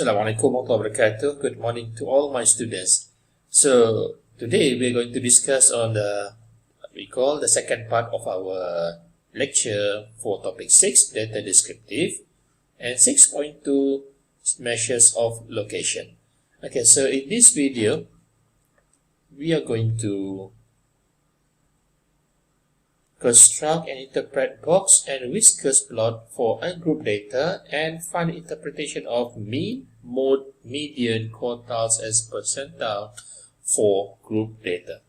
Assalamualaikum warahmatullahi wabarakatuh. Good morning to all my students. So today we are going to discuss on the second part of our lecture for topic 6, data descriptive, and 6.2 measures of location. Okay, so in this video we are going to construct and interpret box and whiskers plot for ungrouped data and find interpretation of mean, mode, median, quartiles, and percentile for group data.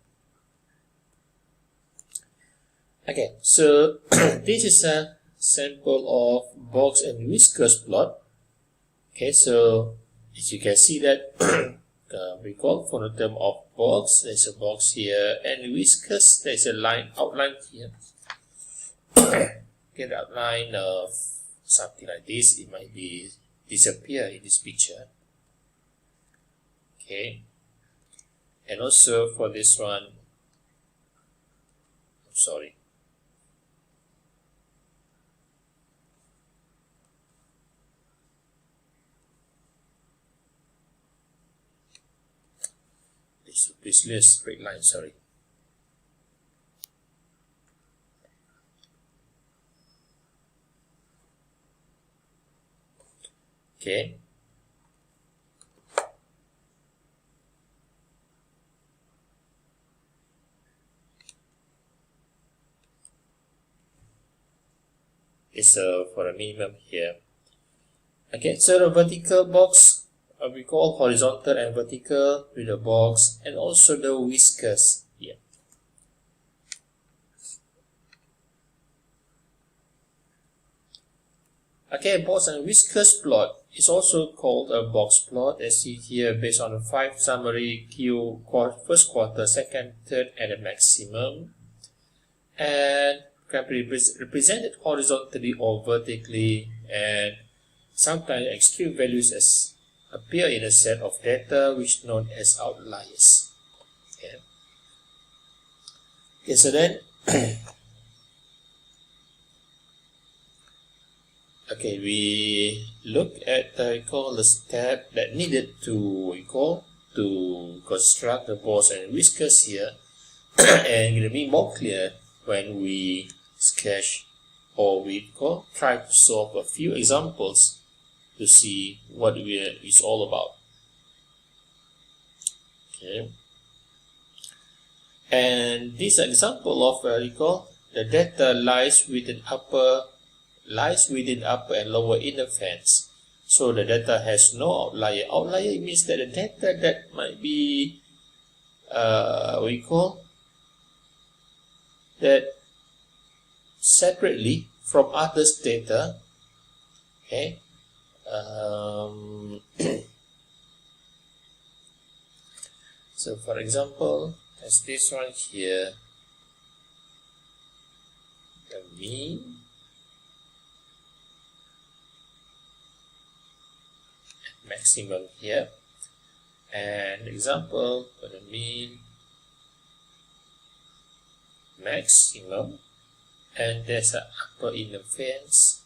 Okay, so this is a sample of box and whiskers plot. Okay, so as you can see that we call for the term of box, there's a box here, and whiskers, there's a outline here. Okay, the outline of something like this, it might be disappear in this picture. Okay, and also for this one, I'm sorry. This list straight line, sorry. Okay. It's for a minimum here. Okay, so the vertical box we call horizontal and vertical with the box, and also the whiskers here. Okay, box and whiskers plot is also called a box plot, as seen here, based on the 5 summary first quarter, second, third, and the maximum, and can be represented horizontally or vertically, and sometimes extreme values as appear in a set of data which known as outliers. Okay, okay, so then okay, we look at the step that needed to construct the balls and whiskers here, and it will be more clear when we sketch or try to solve a few examples to see what it's all about. Okay, and this example of the data lies within upper and lower inner fence. So the data has no outlier. Outlier means that the data that might be that separately from others data. Okay. So for example, as this one here, the mean and maximum here, and example for the mean, maximum, and there's an upper inner fence,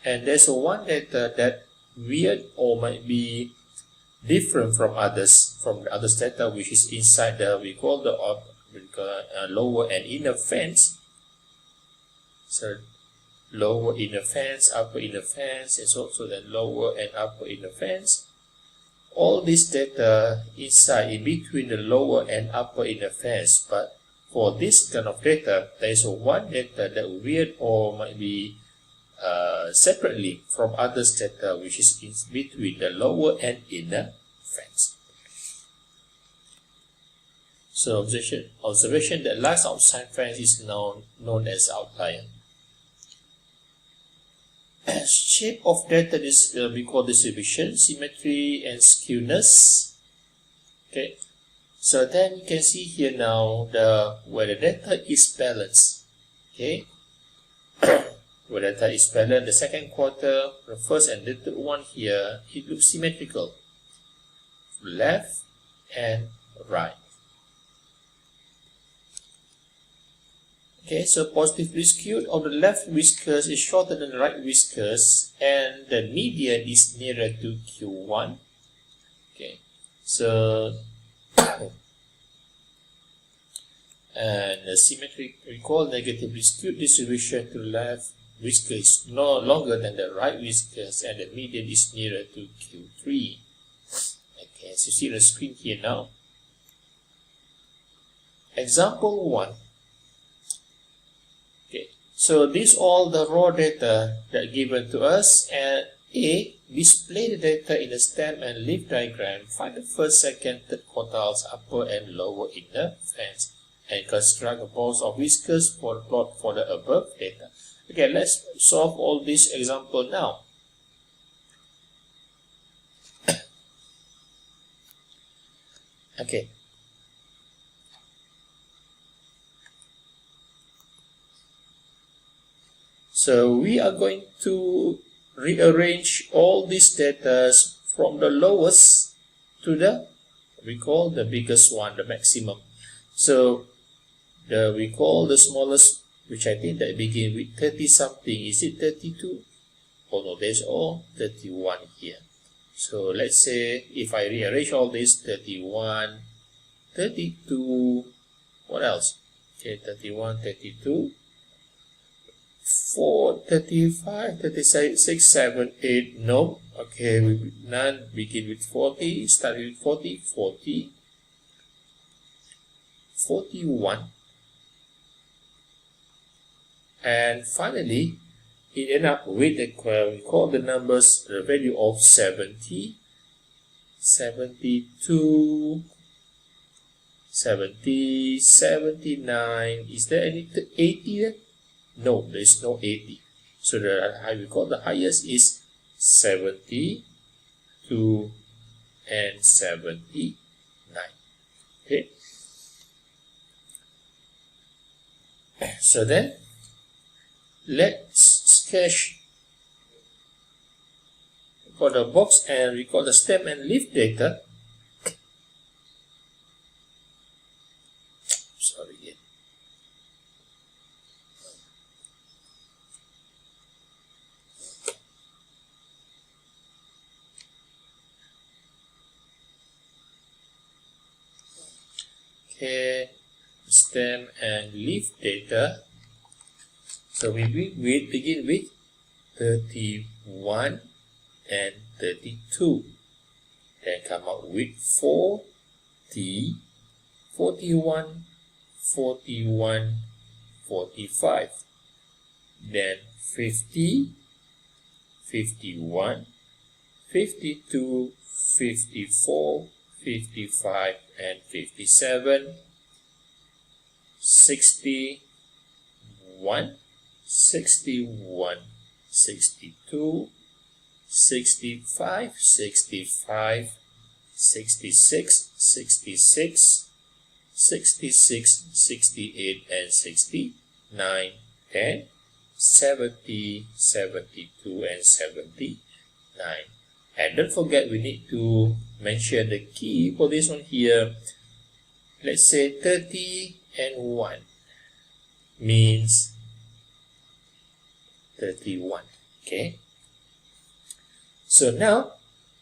and there's one data that weird or might be different from the others data, which is inside the lower and inner fence. So lower inner fence, upper inner fence, is also the lower and upper inner fence. All this data inside in between the lower and upper inner fence, but for this kind of data, there is one data that weird or might be separately from others data, which is in between the lower and inner fence. So observation that lies outside fence is known as outlier. Shape of data we call distribution, symmetry, and skewness. Okay, so then you can see here now where the data is balanced. Okay. Where data is balanced, the second quarter, the first and the third one here, it looks symmetrical, left and right. Okay, so positively skewed of the left whiskers is shorter than the right whiskers, and the median is nearer to Q1. Okay, so and the symmetric, recall negatively skewed distribution to the left whisker is no longer than the right whiskers, and the median is nearer to Q3. Okay, as you see on the screen here now. Example 1. Okay, so these all the raw data that are given to us, and A, display the data in the stem and leaf diagram, find the first, second, third quartiles, upper and lower interference, and construct a pulse of whiskers for the plot for the above data. Okay, let's solve all these examples now. Okay. So we are going to rearrange all these data from the lowest to the, we call the biggest one, the maximum. So we call the smallest, which I think that begin with 30 something. Is it 32? Oh no, there's all 31 here. So let's say if I rearrange all this, 31, 32, what else? Okay, 31, 32, 4, 35, 36, 7, 8, no. Okay, none begin with 40, start with 40, 40, 41. And finally, it ends up with the, we call the numbers, the value of 70, 72, 70, 79. Is there any 80 there? No, there is no 80. So we call the highest is 72 and 79. Okay. So then, let's sketch for the box and record the stem and leaf data. Sorry again. Okay, stem and leaf data. So we begin with 31 and 32. Then come out with 40, 41, 41, 45. Then 50, 51, 52, 54, 55, and 57, 61, 61, 62, 65, 65, 66, 66, 66, 68, and 69, and 70, 72, and 79. And don't forget, we need to mention the key for this one here. Let's say 30 and 1 means 31. Okay. So now,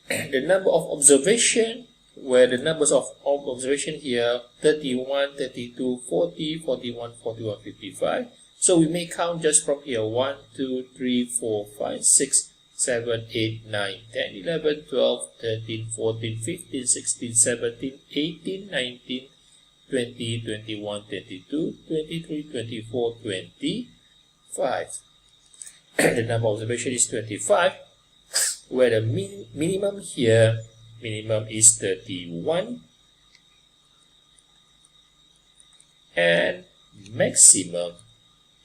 the number of observation, where the numbers of observation here, 31, 32, 40, 41, 41, 55. So we may count just from here, 1, 2, 3, 4, 5, 6, 7, 8, 9, 10, 11, 12, 13, 14, 15, 16, 17, 18, 19, 20, 21, 22, 23, 24, 25. The number of observation is 25, where the minimum here, minimum is 31, and maximum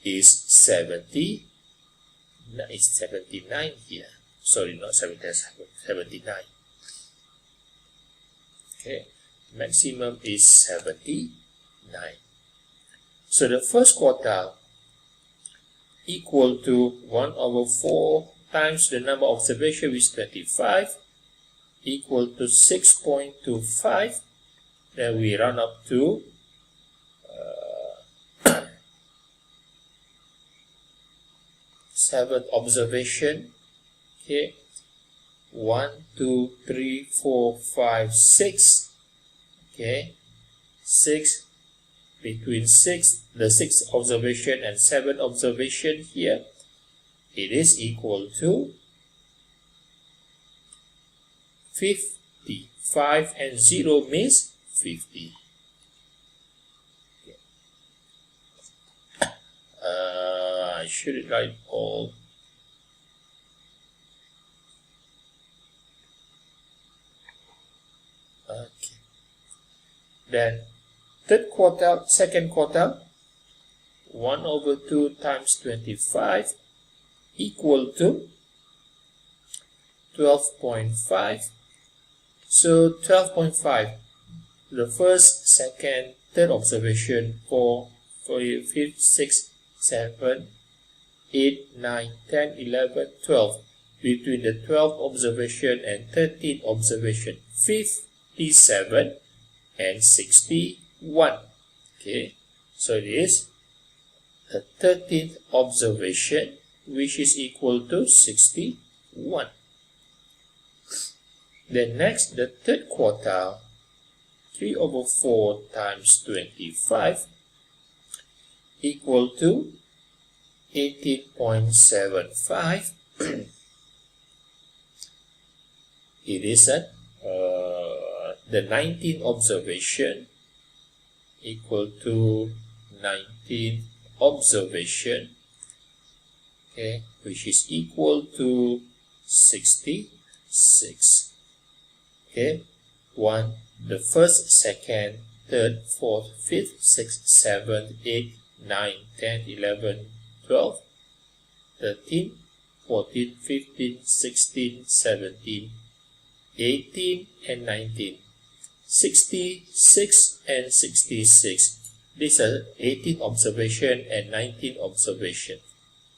is 70. It's 79 here. Sorry, not 79, 79. Okay, maximum is 79. So the first quartile equal to 1 over 4 times the number of observation, which is 25, equal to 6.25. Then we round up to 7th observation. Okay, 1, 2, 3, 4, 5, 6. Okay, 6, between the 6th observation and 7th observation here, it is equal to 50. 5 and 0 means 50. Okay. I should write all. Okay. Then third quartile, second quartile, 1/2 times 25 equal to 12.5. So 12.5, the first, second, third observation for 5th, 6th, 7, 8, 9, 10, 11, 12. Between the 12th observation and 13th observation, 57 and 61. Okay, so it is the 13th observation, which is equal to 61. Then next, the third quartile, 3/4 times 25 equal to 18.75. It is at the 19th observation equal to 19th observation, okay, which is equal to 66. Okay, the first, second, third, fourth, fifth, sixth, seventh, 8, 9, 10, 11, 12, 13, 14, 15, 16, 17, 18, and 19. 66 and 66. These are 18th observation and 19th observation.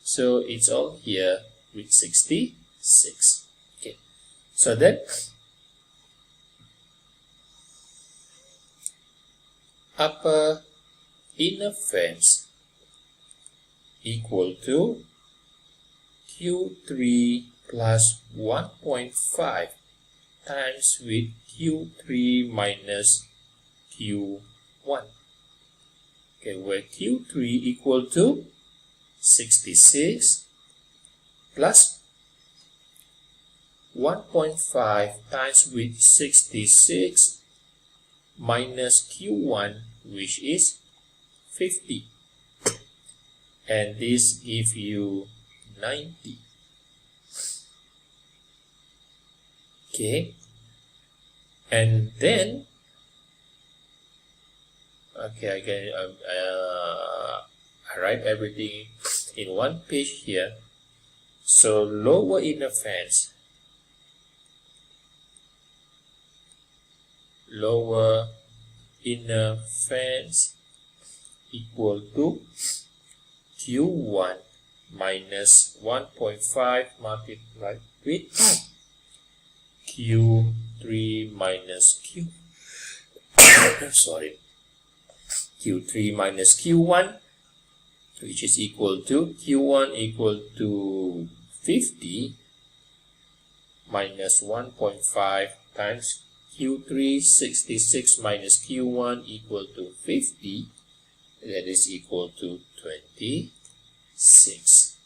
So it's all here with 66. Okay. So then upper inner fence equal to Q3 plus 1.5 times with Q3 minus Q1. Okay, where Q3 equal to 66 plus 1.5 times with 66 minus Q1, which is 50. And this gives you 90. Okay. And then, okay, again, I write everything in one page here. So lower inner fence, equal to Q1 minus 1.5 multiplied with Q3 minus Q3 minus Q1, which is equal to Q1 equal to 50 minus 1.5 times Q3, 66 minus Q1 equal to 50, that is equal to 26.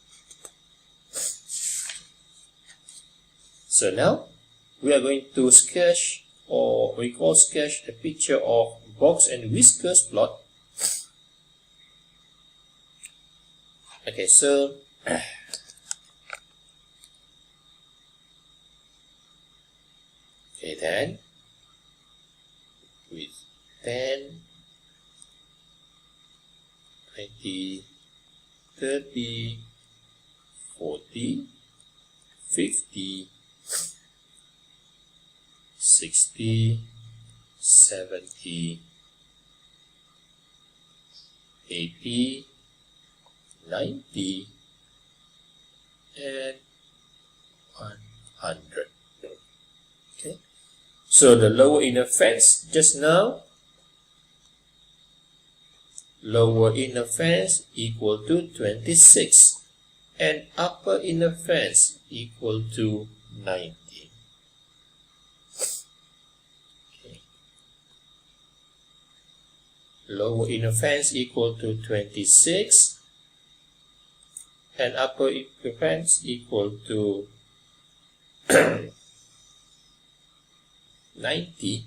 So now we are going to sketch, or we call sketch, a picture of box and whiskers plot. Okay, so okay, then with 10, 20, 30, 40, 50, 60, 70, 80, 90, and 100. Okay. So the lower inner fence just now, lower inner fence equal to 26, and upper inner fence equal to 90. Okay. Lower inner fence equal to 26 and upper inner fence equal to 90.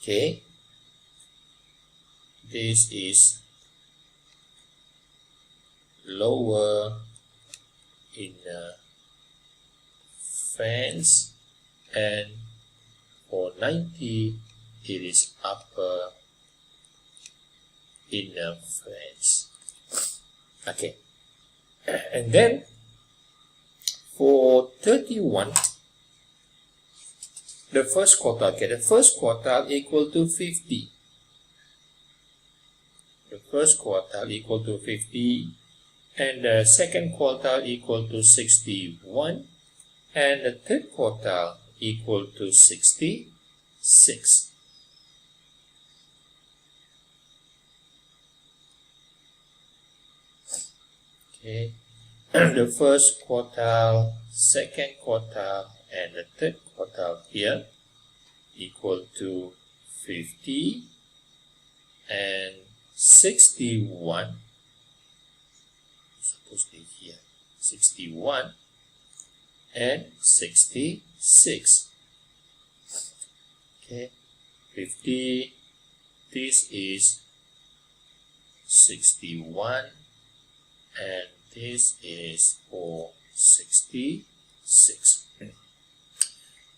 Okay, this is lower inner fence, and for 90 it is upper inner fence. Okay, and then for 31, the first quartile, okay, the first quartile equal to 50. The first quartile equal to 50, and the second quartile equal to 61, and the third quartile equal to 66. Okay, the first quartile, second quartile, and the third quartile here equal to 50 and 61. Supposed to be here 61 and 66. Okay, 50. This is 61, and this is for 66.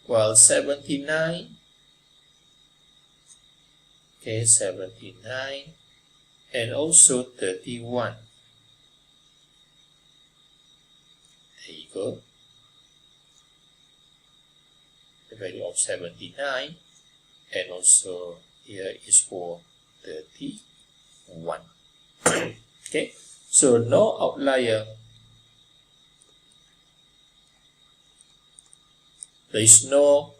Well, 79. Okay, 79 and also 31. There you go. The value of 79, and also here is for 31. Okay, so no outlier. There is no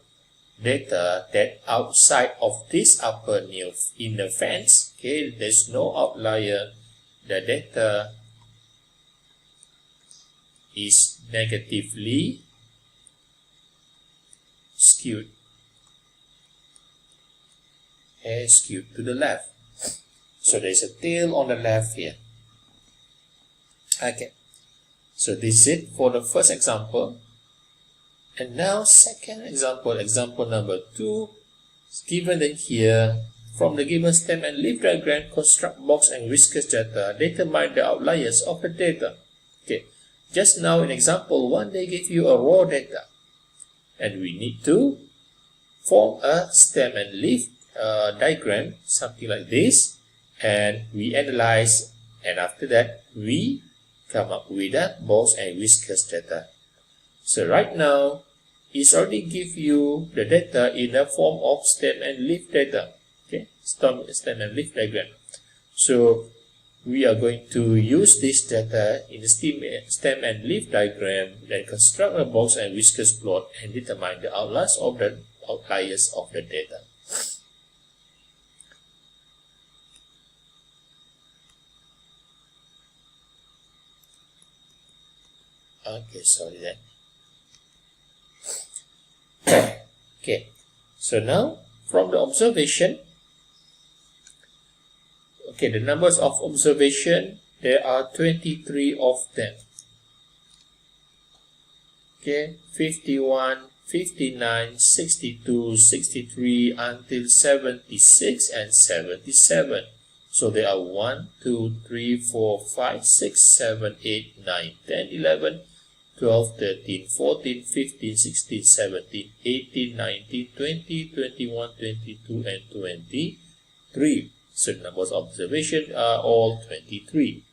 data that outside of this upper inner fence. Okay, there's no outlier. The data is negatively skewed. Okay, skewed to the left. So there's a tail on the left here. Okay, so this is it for the first example. And now second example, example number 2, is given in here. From the given stem and leaf diagram, construct box and whiskers data. Determine the outliers of the data. Okay, just now in example 1, they give you a raw data. And we need to form a stem and leaf diagram, something like this. And we analyze, and after that, we come up with a box and whiskers data. So right now, it's already give you the data in the form of stem and leaf data. Okay, stem and leaf diagram. So we are going to use this data in the stem and leaf diagram, then construct a box and whiskers plot and determine the outliers of the data. Okay, sorry then. Okay, so now from the observation, okay, the numbers of observation, there are 23 of them. Okay, 51, 59, 62, 63 until 76 and 77. So there are 1, 2, 3, 4, 5, 6, 7, 8, 9, 10, 11, 12, 13, 14, 15, 16, 17, 18, 19, 20, 21, 22, and 23. So the numbers of observation are all 23.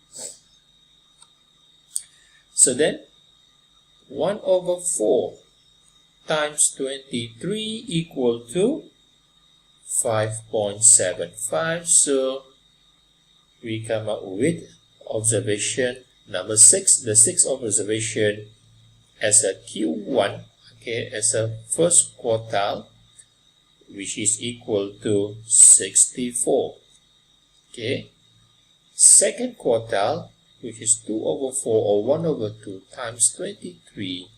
So then 1 over 4 times 23 equal to 5.75. So we come up with observation number 6, the 6th observation as a Q1, okay, as a first quartile, which is equal to 64. Okay, second quartile which is 2 over 4 or 1 over 2 times 23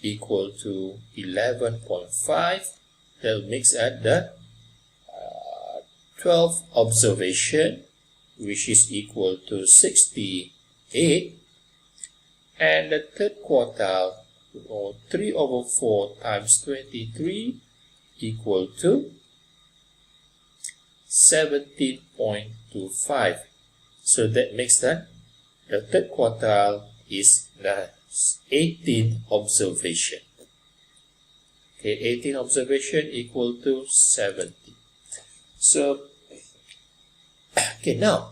equal to 11.5. That makes at the 12th observation, which is equal to 68. And the third quartile, or 3 over 4 times 23 equal to 17.25. So that makes that the third quartile is the 18th observation. Okay, 18 observation equal to 70. So, okay, now,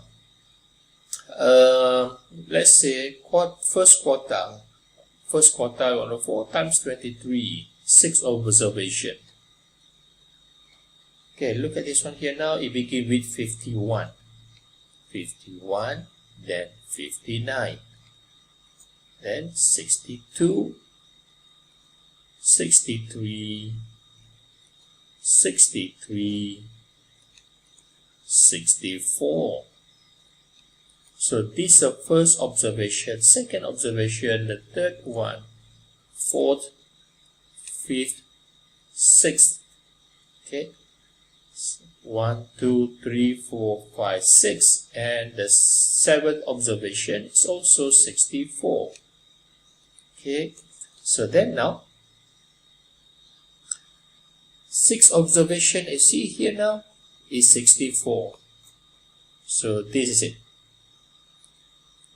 let's say first quartile 1 over 4 times 23, 6 observation. Okay, look at this one here now. It begins with 51. 51, then 59, then 62, 63, 63, 64. So this is the first observation, second observation, the third one, fourth, fifth, sixth. Okay, 1, 2, 3, 4, 5, 6, and the seventh observation is also 64. Okay, so then now, sixth observation you see here now is 64. So this is it.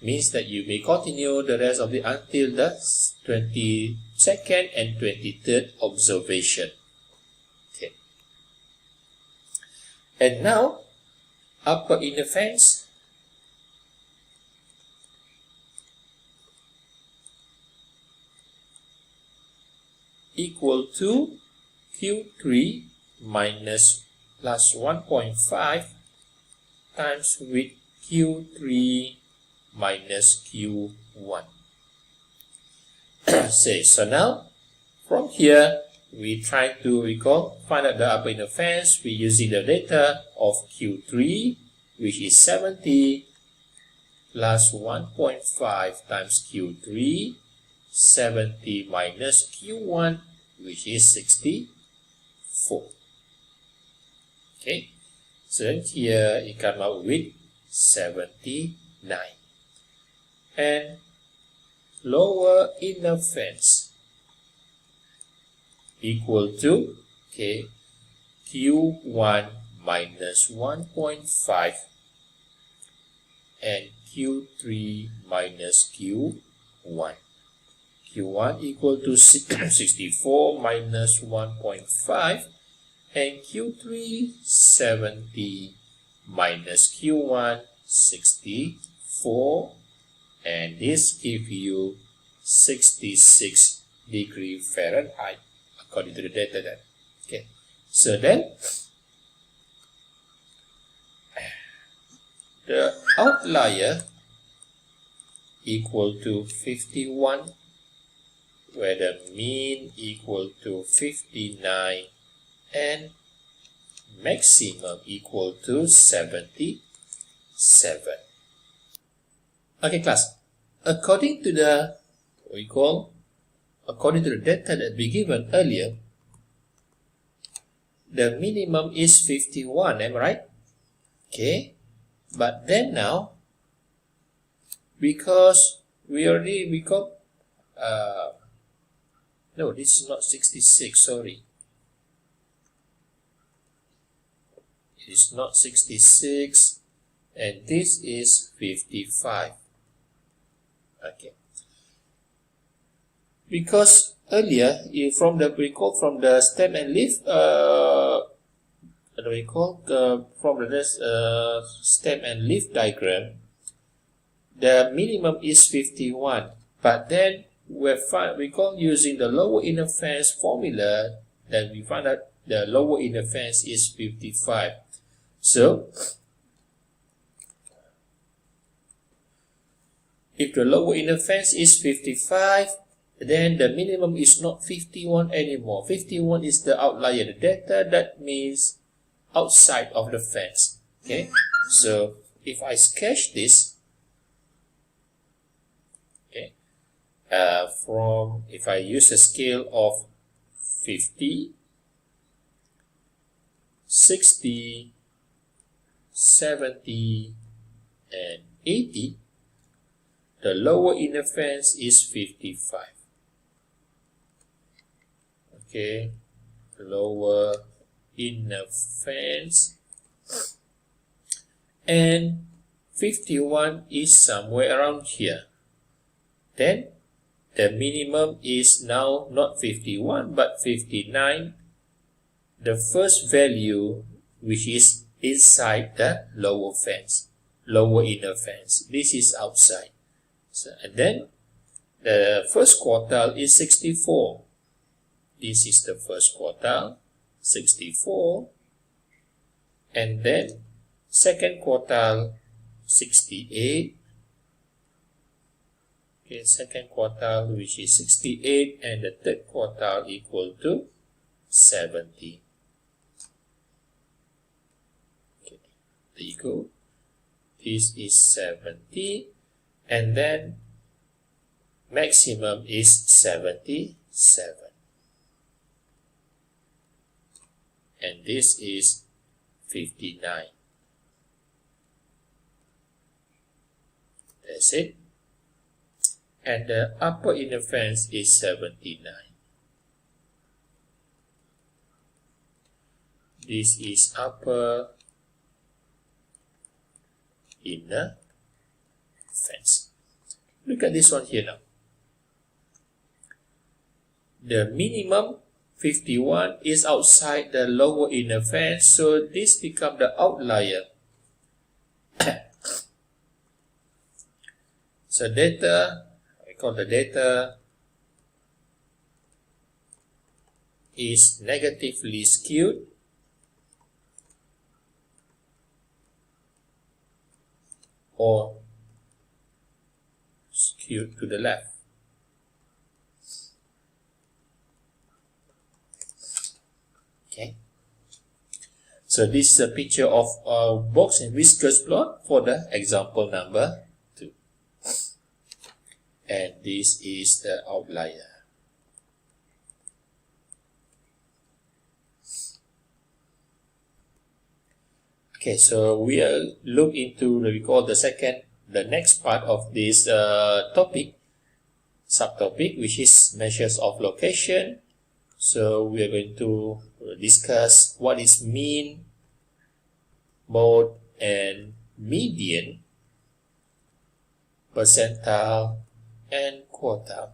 Means that you may continue the rest of it until the 22nd and 23rd observation. Okay. And now, upper inner fence equal to Q3 minus plus 1.5 times with Q3 minus Q1. So now, from here, we try to find out the upper inner fence. We using the data of Q3, which is 70, plus 1.5 times Q3, 70 minus Q1, which is 64. Okay, so then here it comes out with 79. And lower inner fence equal to Q1 minus 1.5 and Q3 minus Q1. Q1 equal to 64 minus 1.5 and Q3 70 minus Q1 64, and this gives you 66 degree Fahrenheit according to the data then. Okay, so then the outlier equal to 51, where the mean equal to 59 and maximum equal to 77. Okay, class. According to the data that we given earlier, the minimum is 51. Am I right? Okay. But then now, because we got no, this is not 66. Sorry. It is not 66, and this is 55. Okay. Because earlier, from the stem and leaf, from the stem and leaf diagram, the minimum is 51. But then using the lower inner fence formula, then we find out the lower inner fence is 55. So, if the lower inner fence is 55, then the minimum is not 51 anymore. 51 is the outlier, the data that means outside of the fence. Okay, so if I sketch this, from, if I use a scale of 50, 60, 70, and 80, the lower inner fence is 55. Okay, lower inner fence, and 51 is somewhere around here. Then the minimum is now not 51 but 59, the first value which is inside the lower fence, lower inner fence. This is outside. So, and then the first quartile is 64. This is the first quartile, 64. And then second quartile, 68. Okay, second quartile which is 68, and the third quartile equal to 70. Okay, there you go. This is 70, and then maximum is 77. And this is 59. That's it. And the upper inner fence is 79. This is upper inner fence. Look at this one here now. The minimum 51 is outside the lower inner fence, so this becomes the outlier. So data, I call the data is negatively skewed or skewed to the left. Okay. So this is a picture of a box and whiskers plot for the example number 2. And this is the outlier. Okay, so we will look into what we call the next part of this topic, subtopic, which is measures of location. So we are going to discuss what is mean, mode, and median, percentile, and quartile.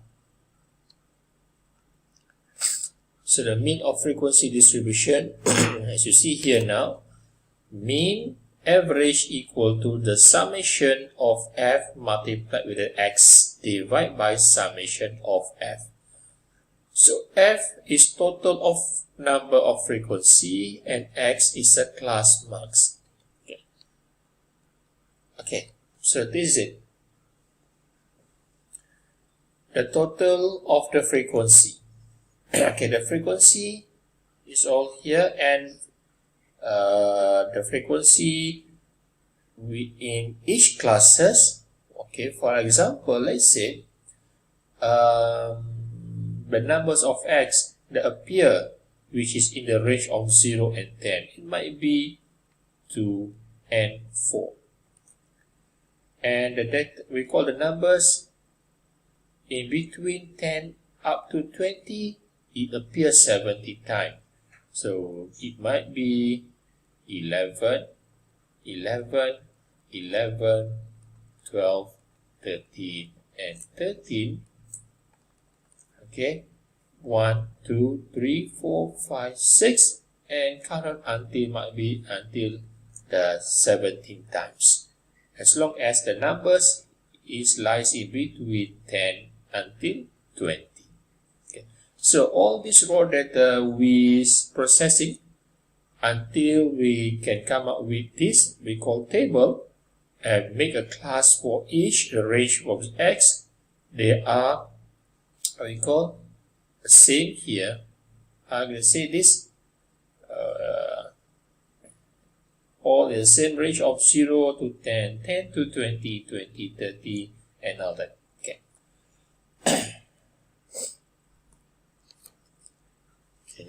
So the mean of frequency distribution, as you see here now, mean average equal to the summation of f multiplied with the x divided by summation of f. So f is total of number of frequency and x is a class max. Okay, so this is it. The total of the frequency. Okay, the frequency is all here, and the frequency in each classes. Okay, for example, let's say the numbers of x that appear, which is in the range of 0 and 10. It might be 2 and 4. And that we call the numbers in between 10 up to 20, it appears 70 times. So it might be 11, 11, 11, 12, 13, and 13. Okay, 1, 2, 3, 4, 5, 6, and count on until might be until the 17 times. As long as the numbers lies in between 10 until 20. Okay. So all this raw data we processing until we can come up with this we call table and make a class for each range of x. They are what we call the same here. I'm going to say this all in the same range of 0 to 10, 10 to 20, 20, 30, and all that. Okay. Okay,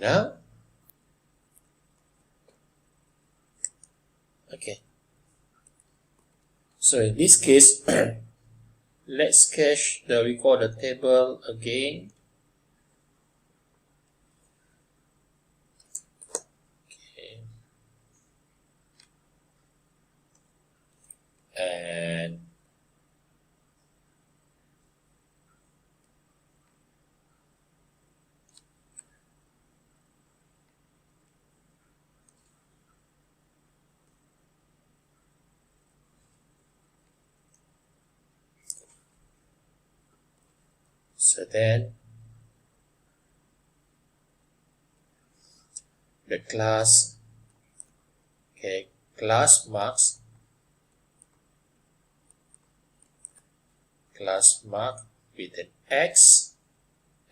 now, okay. So in this case, let's sketch the recorder table again. Okay. And so then the class, okay, class mark with an X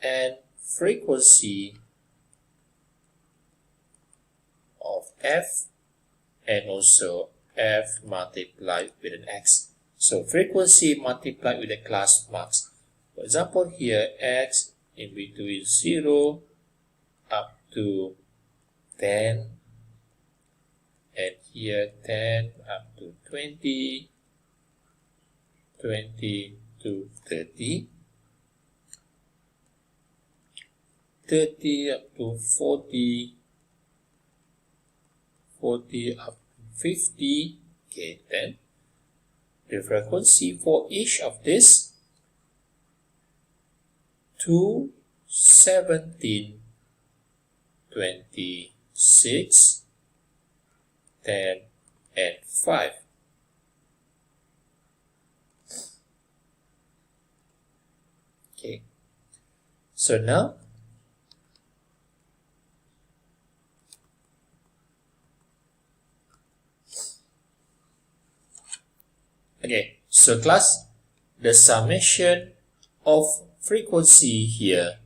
and frequency of F and also F multiplied with an X. So frequency multiplied with the class marks. For example, here X in between 0 up to 10, and here 10 up to 20, 20 to 30, 30 up to 40, 40 up to 50. Okay, then the frequency for each of this 2, 17, 26, 10, and 5. Okay, so now okay, so class, the summation of frequency here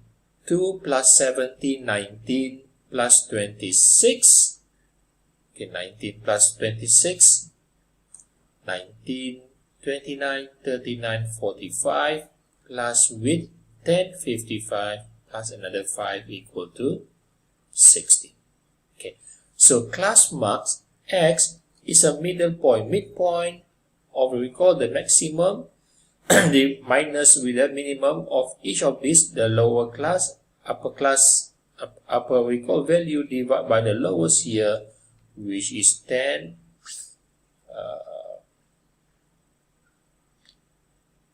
2 plus 17, 19 plus 26, okay, 19 plus 26, 19, 29, 39, 45 plus with 10, 55 plus another 5 equal to 60. Okay, so class marks X is a middle point, midpoint of, we call the maximum, the minus with the minimum of each of these, the lower class, upper class, upper we call value divided by the lowest here, which is 10,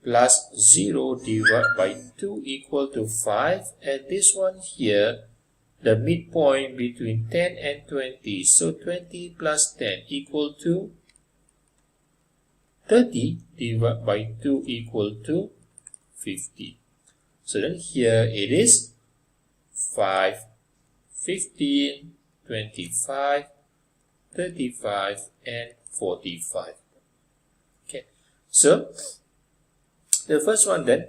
plus 0 divided by 2 equal to 5, and this one here, the midpoint between 10 and 20, so 20 plus 10 equal to 30 divided by 2 equal to 50. So then here it is 5, 15, 25, 35, and 45. Okay, so the first one then,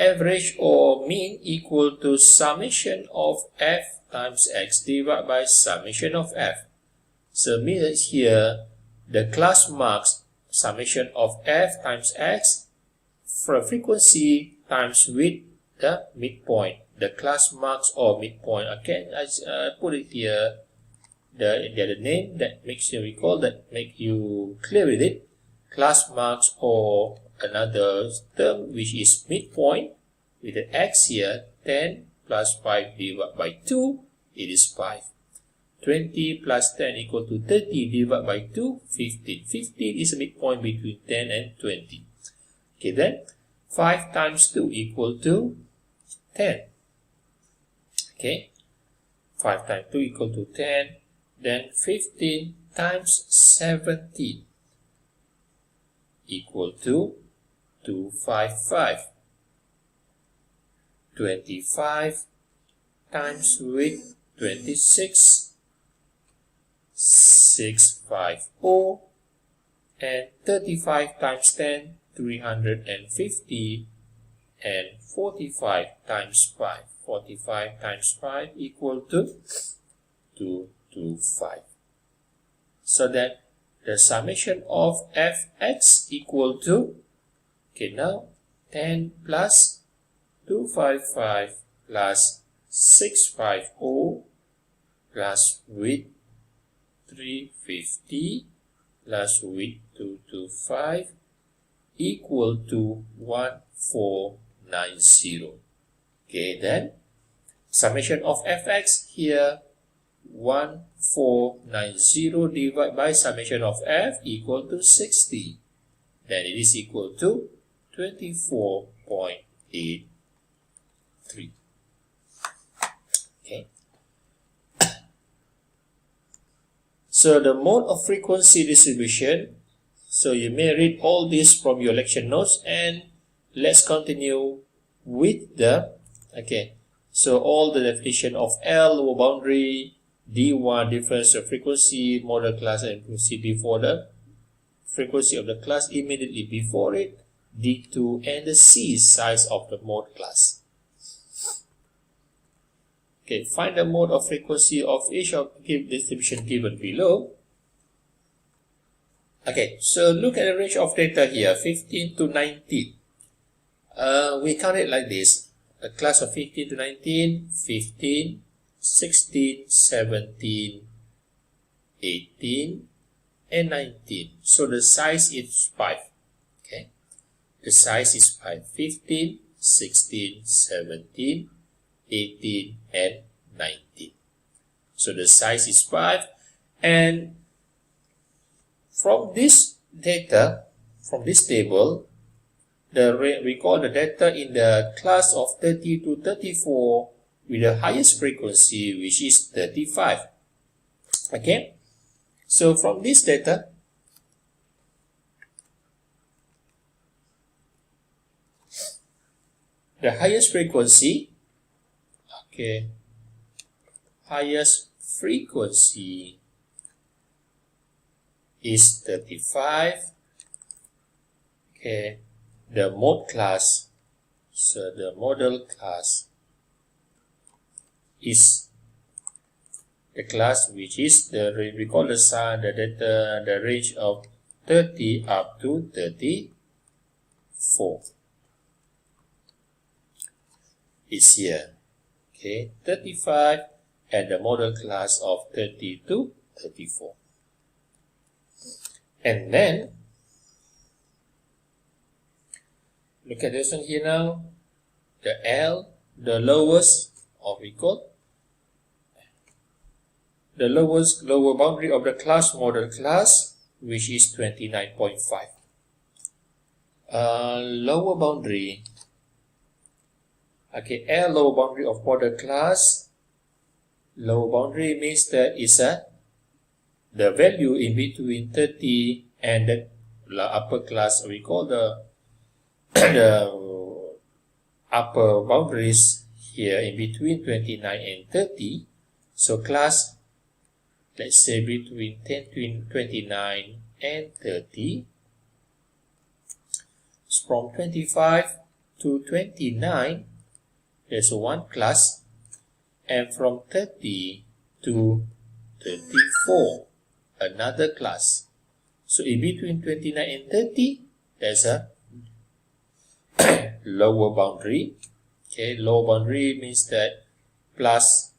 average or mean equal to summation of F times X divided by summation of F. So means here the class marks summation of F times X for frequency times with the midpoint. The class marks or midpoint. Again, I put it here, the other name that makes you recall, that make you clear with it. Class marks or another term which is midpoint with the X here, 10 plus 5 divided by 2, it is 5. 20 plus 10 equal to 30 divided by 2, 15. 15 is a midpoint between 10 and 20. Okay, then 5 times 2 equal to 10. Okay, 5 times 2 equal to 10. Then 15 times 17 equal to 255. 25 times with 26, 650, and 35 times 10, 350, and 45 times 5. 45 times 5 equal to 225. So that the summation of Fx equal to, okay, now 10 plus 255 plus 650 plus width 350 plus width 225 equal to 1490. Okay, then summation of fx here 1490 divided by summation of f equal to 60. Then it is equal to 24.83. Okay. So the mode of frequency distribution. So you may read all this from your lecture notes, and let's continue with the, okay, so all the definition of L, lower boundary, D1, difference of frequency, model class and frequency before the frequency of the class, immediately before it, D2, and the C, size of the mode class. Okay, find the mode of frequency of each of the distribution given below. Okay, so look at the range of data here, 15 to 19. We count it like this. A class of 15 to 19, 15, 16, 17, 18, and 19. So the size is 5. Okay, the size is 5. 15, 16, 17, 18, and 19. So the size is 5. And from this data, from this table, we call the data in the class of 30 to 34 with the highest frequency, which is 35. Okay, so from this data, the highest frequency, okay, highest frequency is 35. Okay, the mode class, so the model class is the class which is we call the data, the range of 30 up to 34 is here. Okay, 35 and the model class of 30 to 34. And then look at this one here now. The L, the lowest, or we call the lower boundary of the class, model class, which is 29.5. Lower boundary. Okay, L, lower boundary of model class. Lower boundary means that is the value in between 30 and the upper class. We call the the upper boundaries here in between 29 and 30. So class, let's say between 29 and 30. From 25 to 29, there's one class. And from 30 to 34, another class. So in between 29 and 30, there's a lower boundary. Okay, lower boundary means that plus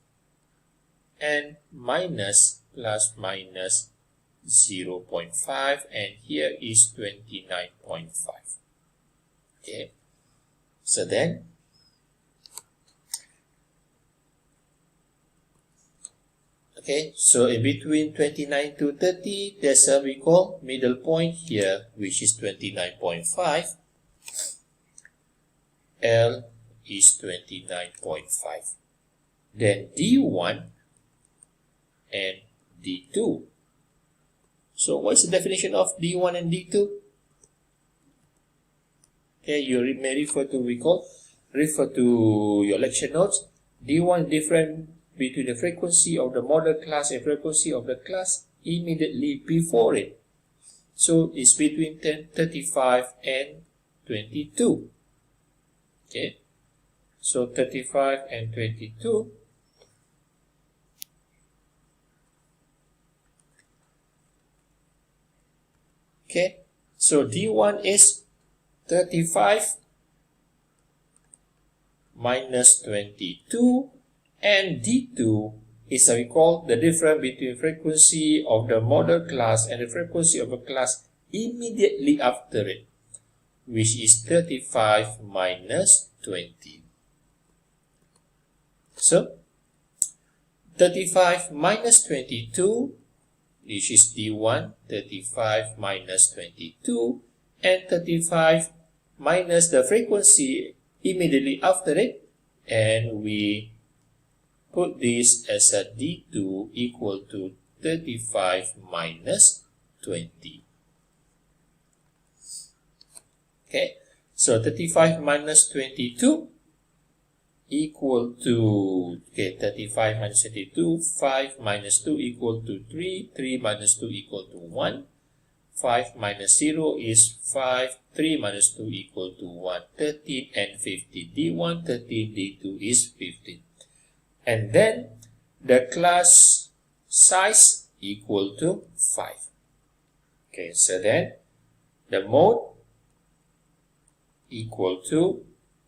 and minus, plus minus 0.5, and here is 29.5. Okay, so then okay, so in between 29 to 30, there's a we call middle point here, which is 29.5. L is 29.5. Then D1 and D2. So what's the definition of D1 and D2? Okay, you may refer to your lecture notes. D1 different between the frequency of the model class and frequency of the class immediately before it. So it's between 35 and 22. Okay, so 35 and 22. Okay, so D1 is 35 minus 22, and D2 is what we call the difference between frequency of the model class and the frequency of a class immediately after it, which is 35 minus 20. So, 35 minus 22, which is D1, 35 minus 22, and 35 minus the frequency immediately after it, and we put this as a D2 equal to 35 minus 20. Okay, so 35 minus 22 equal to, 35 minus 22, 5 minus 2 equal to 3, 3 minus 2 equal to 1, 5 minus 0 is 5, 3 minus 2 equal to 1, 13 and 15, D1, 13, D2 is 15. And then the class size equal to 5. Okay, so then the mode equal to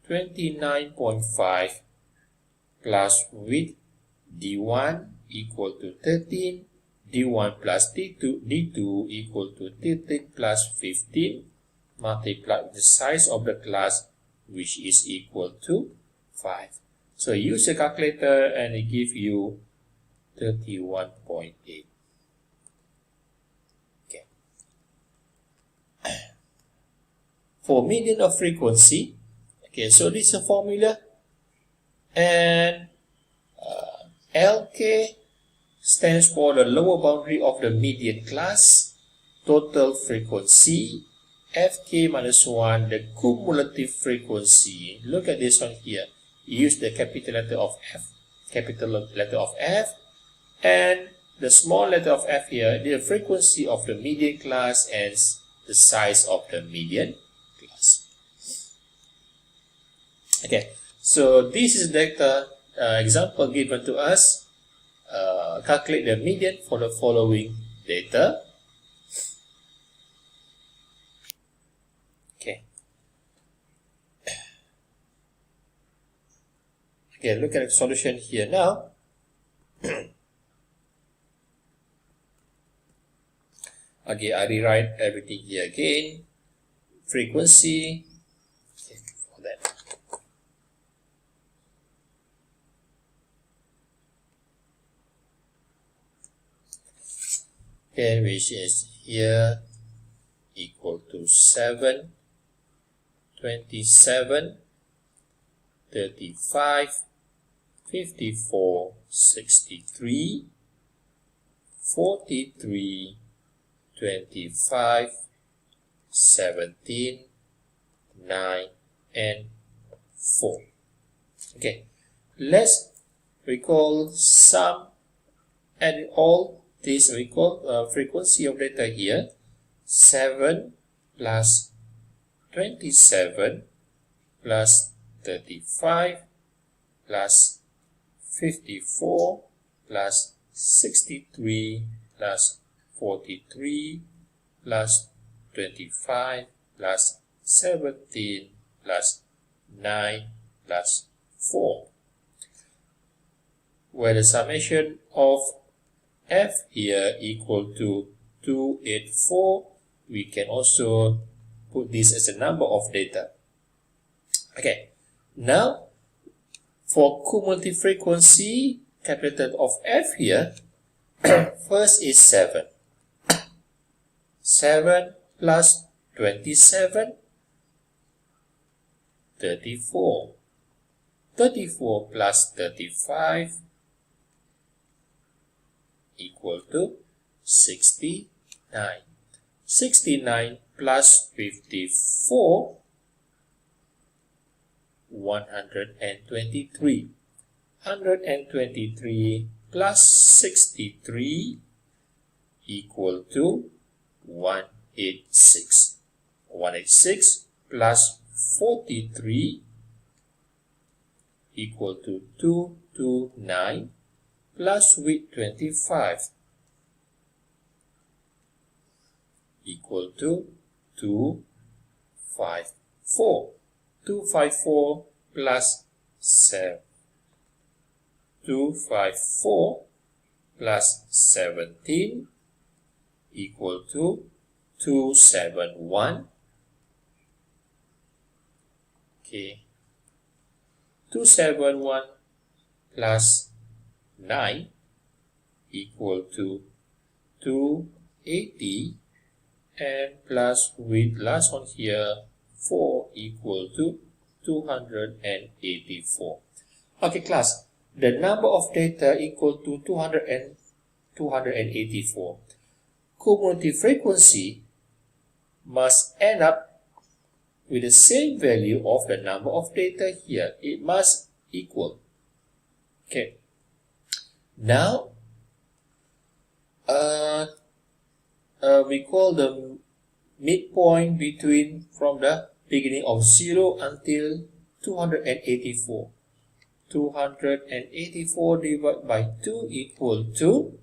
29.5 plus width D1 equal to 13, D1 plus D2 equal to 13 plus 15 multiplied with the size of the class, which is equal to 5. So use a calculator and it gives you 31.8. Okay. For median of frequency, okay, so this is a formula, and LK stands for the lower boundary of the median class, total frequency, Fk minus 1, the cumulative frequency. Look at this one here. Use the capital letter of F, and the small letter of f here, the frequency of the median class and the size of the median class. Okay, so this is the data example given to us. Calculate the median for the following data. Okay, look at the solution here now. Okay, I rewrite everything here again. Frequency. Okay, for that. Okay, which is here equal to 7, 27, 35, 54, 63, 43, 25, 17, 9, and 4. Okay, let's recall some and all this recall frequency of data here. 7 plus 27 plus 35 plus 54 plus 63 plus 43 plus 25 plus 17 plus 9 plus 4, where the summation of f here equal to 284. We can also put this as a number of data. Okay, now for cumulative frequency, capital of f here, first is 7. 7 plus 27, 34. 34 plus 35 equal to 69. 69 plus 54, 123. 123 plus 63 equal to 186. 186 plus 43 equal to 229 plus with 25 equal to 254. 254 plus 254 plus 17 equal to 271. Okay, 271 plus 9 equal to 280, and plus with last one here 4 equal to 284. Okay class, the number of data equal to 284. Cumulative frequency must end up with the same value of the number of data here. It must equal. Okay. Now, we call the midpoint between from the beginning of 0 until 284. 284 divided by 2 equal to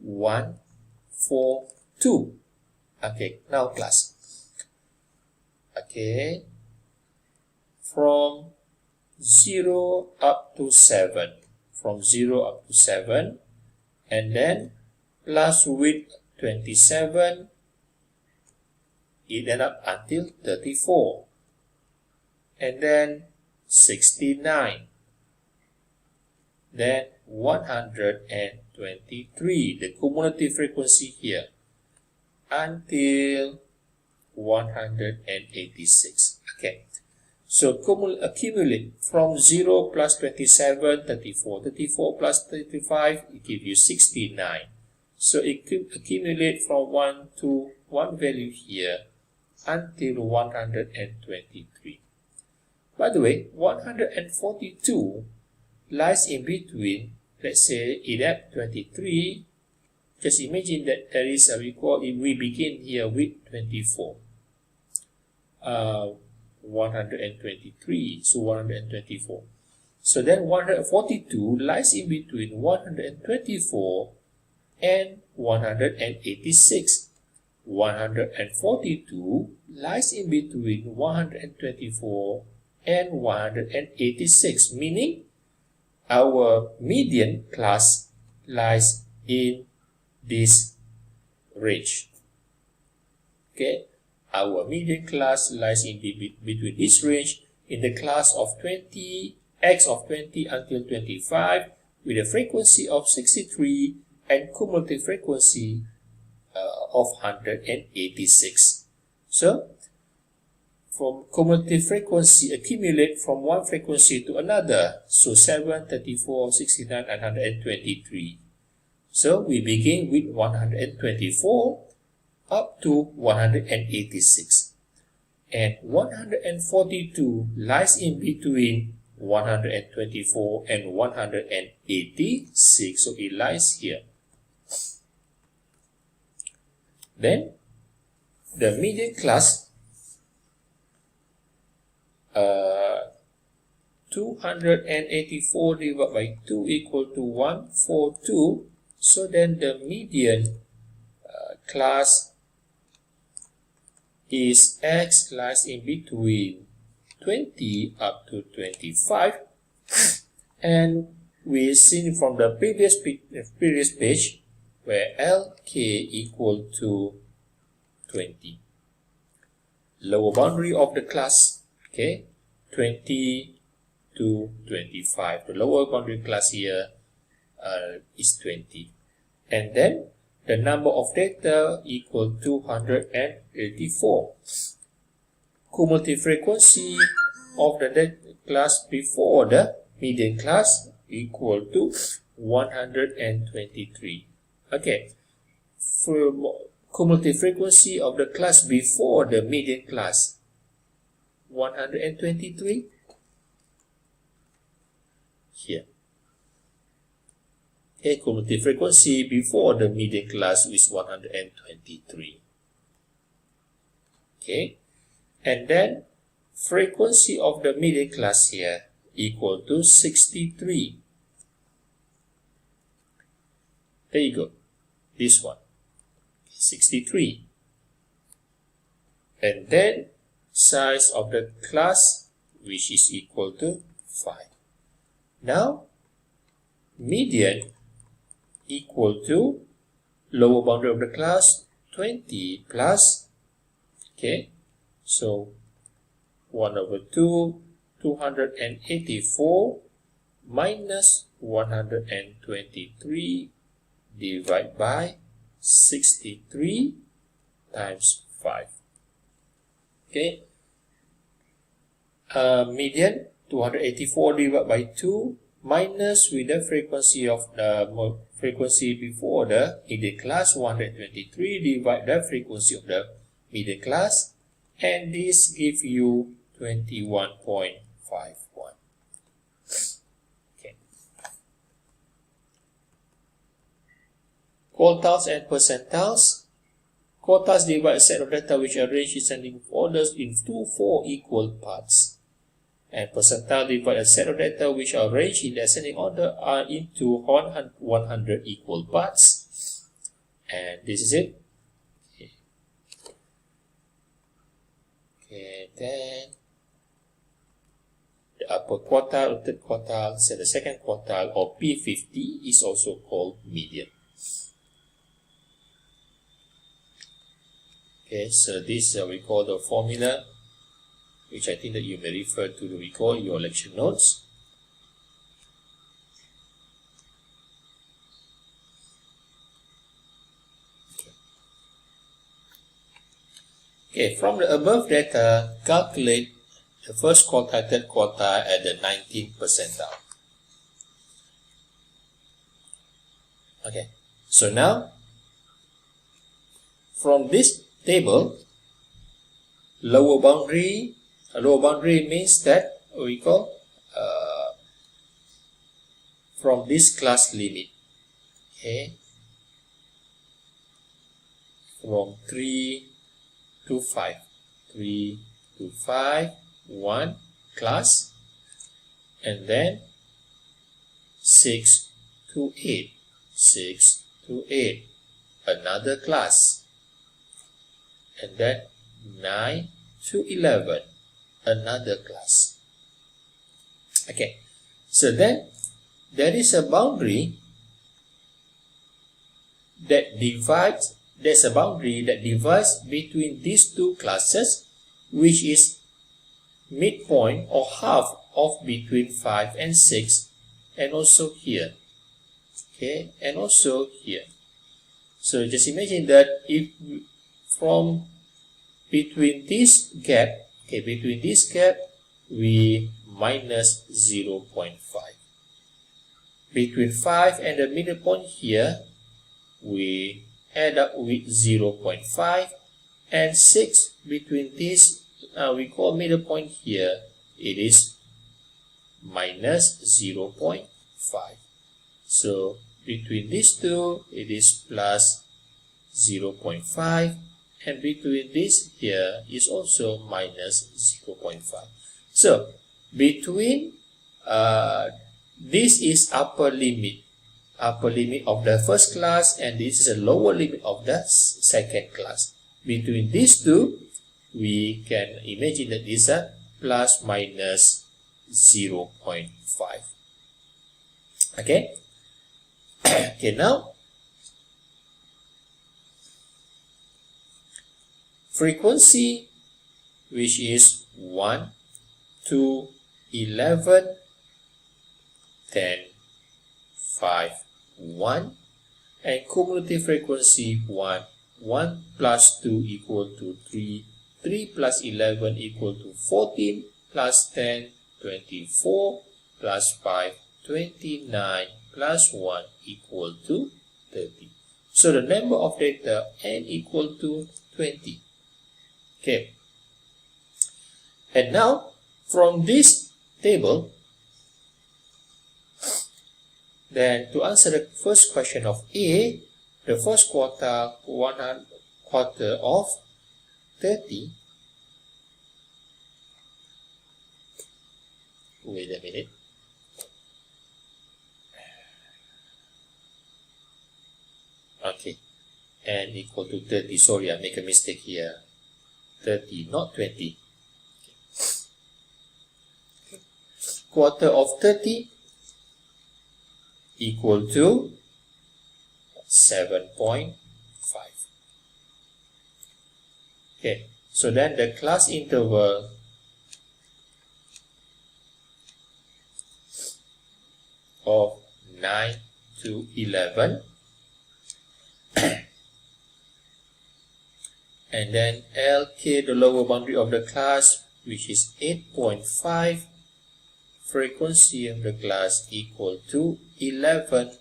142. Okay, now class. Okay, from 0 up to 7. From 0 up to 7. And then plus with 27. It end up until 34. And then 69. Then 123, the cumulative frequency here, until 186. Okay, so accumulate from 0 plus 27, 34. 34 plus 35, it gives you 69. So it could accumulate from 1 to 1 value here until 123. By the way, 142 lies in between, let's say, 23. Just imagine that there is a we begin here with 24. 123, so 124. So then 142 lies in between 124 and 186. 142 lies in between 124 and 186, meaning our median class lies in this range. Okay, our median class lies in between this range in the class of 20, x of 20 until 25, with a frequency of 63 and cumulative frequency of 186. So, from cumulative frequency accumulate from one frequency to another. So 7, 34, 69, and 123. So we begin with 124 up to 186. And 142 lies in between 124 and 186. So it lies here. Then the median class 284 divided by 2 equal to 142. So then the median class is x lies in between 20 up to 25. And we seen from the previous page where LK equal to 20. Lower boundary of the class, okay, 20 to 25. The lower boundary class here is 20. And then the number of data equal to 284. Cumulative frequency of the data class before the median class equal to 123. Okay, for cumulative frequency of the class before the median class, 123 here. Okay, cumulative frequency before the median class is 123. Okay, and then frequency of the median class here equal to 63. There you go, this one, 63. And then size of the class, which is equal to 5. Now, median equal to lower boundary of the class 20 plus, okay, so 1 over 2, 284 minus 123 divided by 63 times 5. Okay, median 284 divided by 2 minus with the frequency of the frequency before the median class 123 divided the frequency of the median class, and this gives you 21.51. Okay. Quartiles and percentiles. Quartiles divide a set of data which are arranged in descending orders into 4 equal parts. And percentile divide a set of data which are arranged in the ascending order are into 100 equal parts. And this is it. Okay, then the upper quartile, third quartile, so the second quartile or P50 is also called median. Okay, so this we call the formula, which I think that you may refer to the recall your lecture notes. Okay, from the above data, calculate the first quartile, third quartile at the 19th percentile. Okay, so now from this table, lower boundary means that we call from this class limit, okay, from 3 to 5, 3 to 5, 1 class, and then 6 to 8, 6 to 8, another class, and then 9 to 11, another class. Okay, so then there is a boundary that divides, there's a boundary that divides between these two classes, which is midpoint or half of between 5 and 6, and also here, okay, and also here. So just imagine that if from between this gap, okay, between this gap, we minus 0.5. Between 5 and the middle point here, we add up with 0.5, and 6 between this, we call middle point here, it is minus 0.5. So between these two, it is plus 0.5, and between this here is also minus 0.5. So between this is upper limit of the first class, and this is a lower limit of the second class. Between these two, we can imagine that this is a plus minus 0.5. Okay. Okay, now frequency, which is 1 to 11, 10, 5, 1, and cumulative frequency 1, 1 plus 2 equal to 3, 3 plus 11 equal to 14, plus 10, 24, plus 5, 29, plus 1 equal to 30. So the number of data n equal to 20. Okay. And now from this table, then to answer the first question of A, the first quarter, 1 quarter of 30. Wait a minute. Okay, n equal to 30. Sorry, I make a mistake here. 30, not 20. quarter of 30 equal to 7.5. Okay, so then the class interval of 9 to 11 and then LK, the lower boundary of the class, which is 8.5, frequency of the class equal to 11,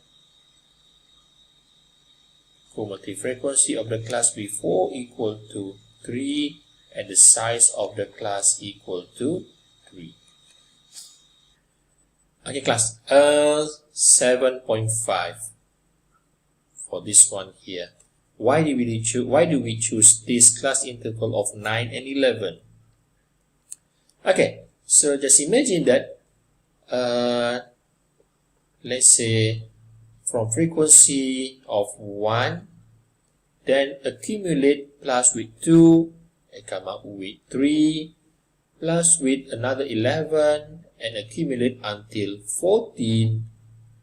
cumulative frequency of the class before equal to 3, and the size of the class equal to 3. Okay, class, 7.5 for this one here. Why do we choose this class interval of 9 and 11? Okay, so just imagine that let's say from frequency of 1, then accumulate plus with 2 and come up with 3, plus with another 11 and accumulate until 14,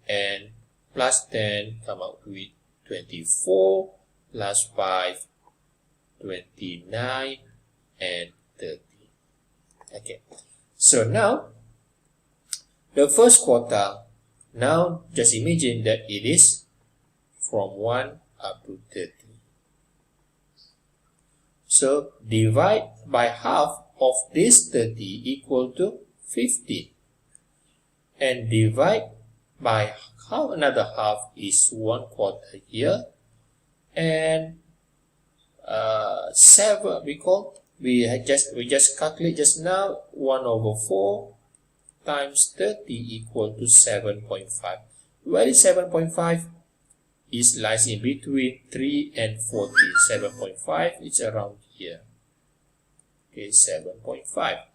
and plus 10 come up with 24, plus 5, 29, and 30. Okay, so now the first quartile, now just imagine that it is from 1 up to 30. So divide by half of this 30 equal to 15. And divide by half, another half is 1/4 here. And 7, we just calculate just now, 1/4 times 30 equal to 7.5. Where is 7.5? It lies in between 3 and 40. 7.5 is around here. Okay, 7.5.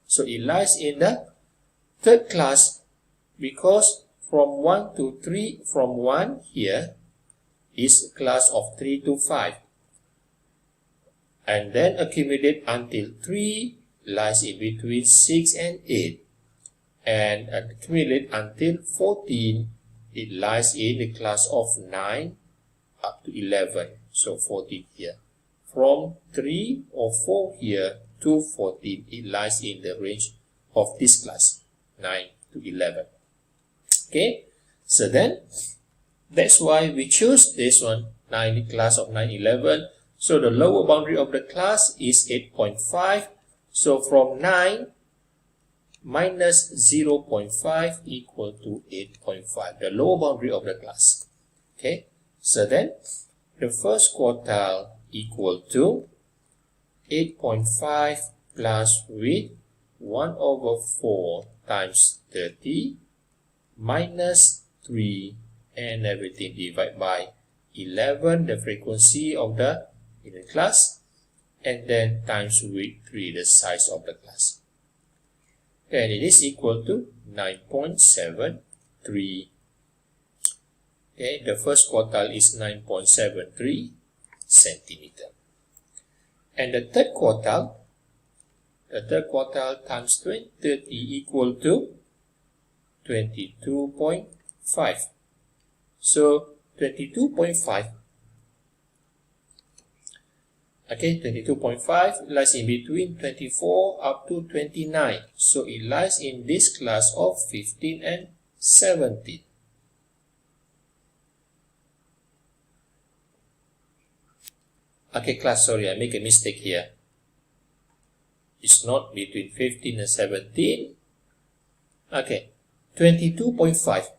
So it lies in the third class, because from 1 to 3, from 1 here is class of 3 to 5. And then accumulate until 3 lies in between 6 and 8. And accumulate until 14, it lies in the class of 9 up to 11. So 14 here. From 3 or 4 here to 14, it lies in the range of this class, 9 to 11. Okay, so then that's why we choose this one, class of 9, 11. So the lower boundary of the class is 8.5. So from 9 minus 0.5 equal to 8.5, the lower boundary of the class. Okay, so then the first quartile equal to 8.5 plus with 1/4 times 30 minus 3 and everything divided by 11, the frequency of the inner class, and then times with 3, the size of the class. And it is equal to 9.73. Okay, the first quartile is 9.73 centimeter. And the third quartile times 30 equal to 22.5. So 22.5. Okay, 22.5 lies in between 24 up to 29. So it lies in this class of 15 and 17. Okay, class, sorry, I make a mistake here. It's not between 15 and 17. Okay, 22.5.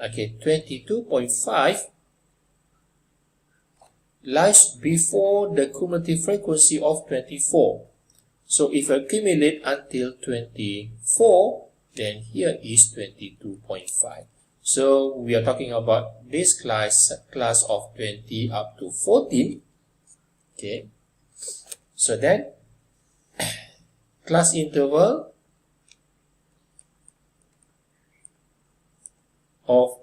Okay, 22.5 lies before the cumulative frequency of 24. So if I accumulate until 24, then here is 22.5. So we are talking about this class of 20 up to 14. Okay. So then class interval of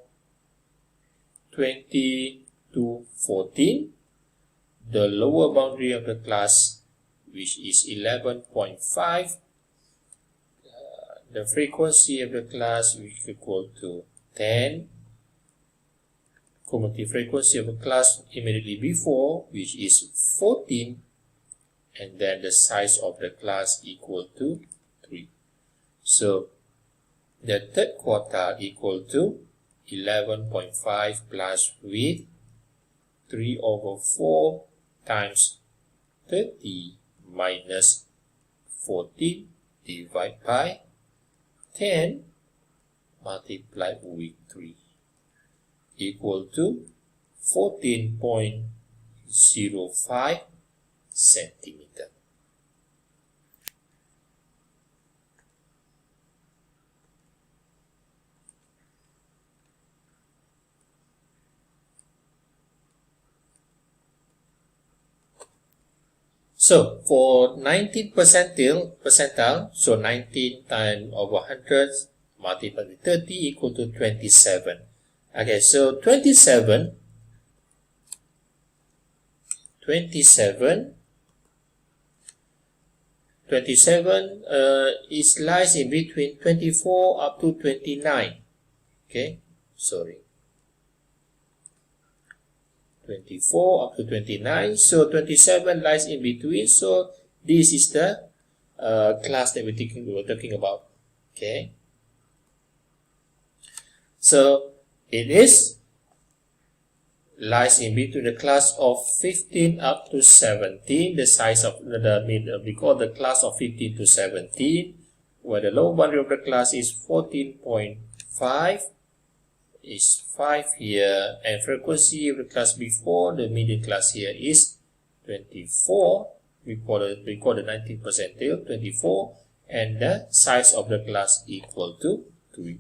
20 to 14, the lower boundary of the class, which is 11.5, the frequency of the class which is equal to 10, cumulative frequency of the class immediately before, which is 14, and then the size of the class equal to 3. So the third quartile equal to 11.5 plus width 3/4 times 30 minus 14 divided by 10 multiplied with 3 equal to 14.05 centimeter. So for 19 percentile, so 19 times over 100 multiplied with 30 equal to 27. Okay, so 27 is lies in between 24 up to 29. Okay, sorry. 24 up to 29, so 27 lies in between, so this is the class that we're talking about. Okay, so it is lies in between the class of 15 up to 17, the size of we call the class of 15 to 17, where the lower boundary of the class is 14.5, is 5 here, and frequency of the class before the median class here is 24. We call the 19th percentile 24, and the size of the class equal to 3.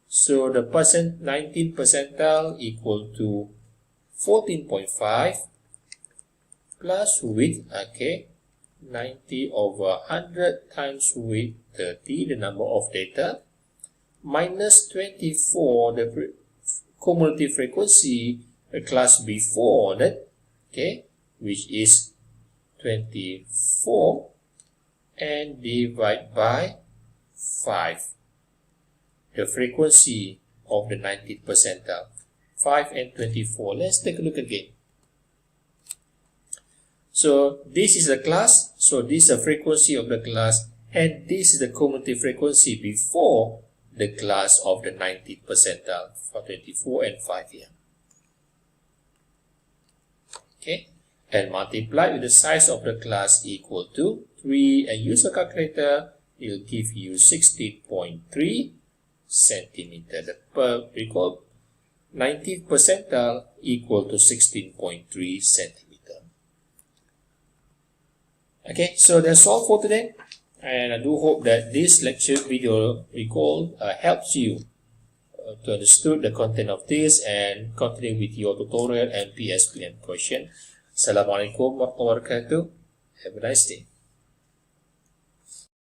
So the 19th percentile equal to 14.5 plus width, okay, 90/100 times width 30, the number of data, minus 24, the cumulative frequency, the class before that, okay, which is 24, and divide by 5, the frequency of the 90th percentile. 5 and 24. Let's take a look again. So this is the class, so this is the frequency of the class, and this is the cumulative frequency before the class of the 90th percentile for 24 and 5 here. Okay, and multiply with the size of the class equal to 3, and use a calculator, it will give you 16.3 centimeter. The we call 90th percentile equal to 16.3 centimeter. Okay, so that's all for today. And I do hope that this lecture video helps you to understand the content of this and continue with your tutorial and PSPN question. Assalamualaikum warahmatullahi wabarakatuh. Have a nice day.